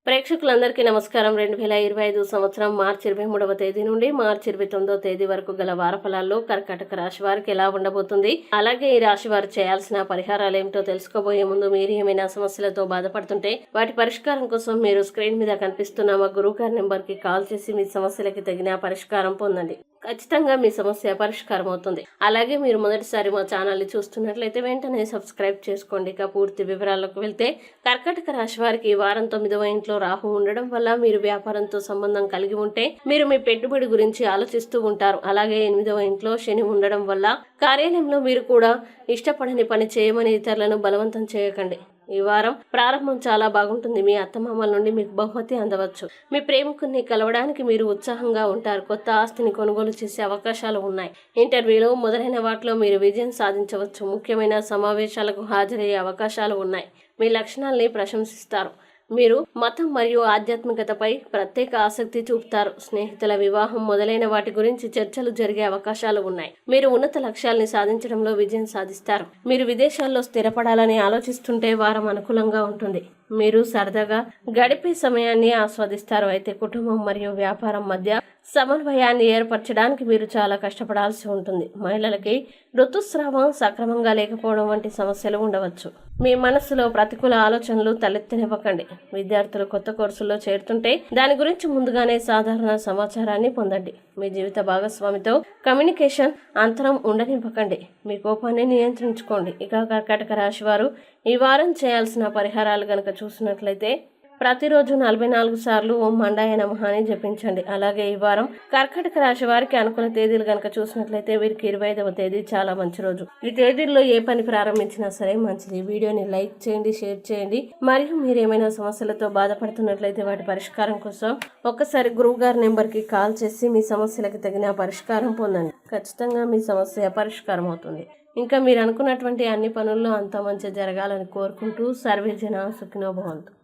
ప్రేక్షకులందరికీ నమస్కారం. 2025 సంవత్సరం మార్చి 23వ తేదీ నుండి మార్చి 29వ తేదీ వరకు గల వారఫలాల్లో కర్కాటక రాశి వారికి ఎలా ఉండబోతుంది, అలాగే ఈ రాశి వారు చేయాల్సిన పరిహారాలు ఏమిటో తెలుసుకోబోయే ముందు మీరు ఏమైనా సమస్యలతో బాధపడుతుంటే వాటి పరిష్కారం కోసం మీరు స్క్రీన్ మీద కనిపిస్తున్న మా గురువుగారి నెంబర్ కి కాల్ చేసి మీ సమస్యలకి తగిన పరిష్కారం పొందండి. ఖచ్చితంగా మీ సమస్య పరిష్కారం అవుతుంది. అలాగే మీరు మొదటిసారి మా ఛానల్ ని చూస్తున్నట్లయితే వెంటనే సబ్స్క్రైబ్ చేసుకోండి. ఇక పూర్తి వివరాలకు వెళ్తే కర్కాటక రాశి వారికి ఈ వారం 9వ ఇంట్లో రాహు ఉండడం వల్ల మీరు వ్యాపారంతో సంబంధం కలిగి ఉంటే మీరు మీ పెట్టుబడి గురించి ఆలోచిస్తూ ఉంటారు. అలాగే 8వ ఇంట్లో శని ఉండడం వల్ల కార్యాలయంలో మీరు కూడా ఇష్టపడని పని చేయమని ఇతరులను బలవంతం చేయకండి. ఈ వారం ప్రారంభం చాలా బాగుంటుంది. మీ అత్తమామల నుండి మీకు బహుమతి అందవచ్చు. మీ ప్రేమికుని కలవడానికి మీరు ఉత్సాహంగా ఉంటారు. కొత్త ఆస్తిని కొనుగోలు చేసే అవకాశాలు ఉన్నాయి. ఇంటర్వ్యూలు మొదలైన వాటిలో మీరు విజయం సాధించవచ్చు. ముఖ్యమైన సమావేశాలకు హాజరయ్యే అవకాశాలు ఉన్నాయి. మీ లక్షణాల్ని ప్రశంసిస్తారు. మీరు మతం మరియు ఆధ్యాత్మికతపై ప్రత్యేక ఆసక్తి చూపుతారు. స్నేహితుల వివాహం మొదలైన వాటి గురించి చర్చలు జరిగే అవకాశాలు ఉన్నాయి. మీరు ఉన్నత లక్ష్యాల్ని సాధించడంలో విజయం సాధిస్తారు. మీరు విదేశాల్లో స్థిరపడాలని ఆలోచిస్తుంటే వారం అనుకూలంగా ఉంటుంది. మీరు సరదాగా గడిపే సమయాన్ని ఆస్వాదిస్తారు. అయితే కుటుంబం మరియు వ్యాపారం మధ్య సమన్వయాన్ని ఏర్పరచడానికి మీరు చాలా కష్టపడాల్సి ఉంటుంది. మహిళలకి ఋతుస్రావం సక్రమంగా లేకపోవడం వంటి సమస్యలు ఉండవచ్చు. మీ మనస్సులో ప్రతికూల ఆలోచనలు తలెత్తనివ్వకండి. విద్యార్థులు కొత్త కోర్సుల్లో చేరుతుంటే దాని గురించి ముందుగానే సాధారణ సమాచారాన్ని పొందండి. మీ జీవిత భాగస్వామితో కమ్యూనికేషన్ అంతరం ఉండనివ్వకండి. మీ కోపాన్ని నియంత్రించుకోండి. ఇక కర్కాటక రాశి వారు ఈ వారం చేయాల్సిన పరిహారాలు గనక చూసినట్లయితే ప్రతిరోజు 44 సార్లు ఓం మండాయ నమః అని జపించండి. అలాగే ఈ వారం కర్కాటక రాశి వారికి అనుకున్న తేదీలు గనక చూసినట్లయితే వీరికి 25వ తేదీ చాలా మంచి రోజు. ఈ తేదీల్లో ఏ పని ప్రారంభించినా సరే మంచిది. వీడియోని లైక్ చేయండి, షేర్ చేయండి. మరియు మీరు ఏమైనా సమస్యలతో బాధపడుతున్నట్లయితే వాటి పరిష్కారం కోసం ఒక్కసారి గురువు గారి నెంబర్ కి కాల్ చేసి మీ సమస్యలకు తగిన పరిష్కారం పొందండి. ఖచ్చితంగా మీ సమస్య పరిష్కారం అవుతుంది. ఇంకా మీరు అనుకున్నటువంటి అన్ని పనుల్లో అంతా మంచి జరగాలని కోరుకుంటూ సర్వే జన సుఖినో భవంతు.